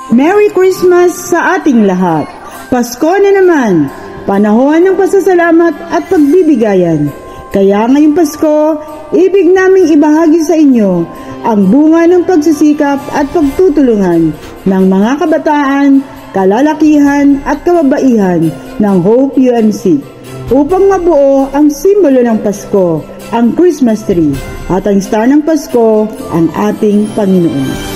Merry Christmas sa ating lahat! Pasko na naman! Panahon ng pasasalamat at pagbibigayan. Kaya ngayong Pasko, ibig naming ibahagi sa inyo ang bunga ng pagsisikap at pagtutulungan ng mga kabataan, kalalakihan at kababaihan ng Hope UMC upang mabuo ang simbolo ng Pasko, ang Christmas tree, at ang star ng Pasko, ang ating Panginoon.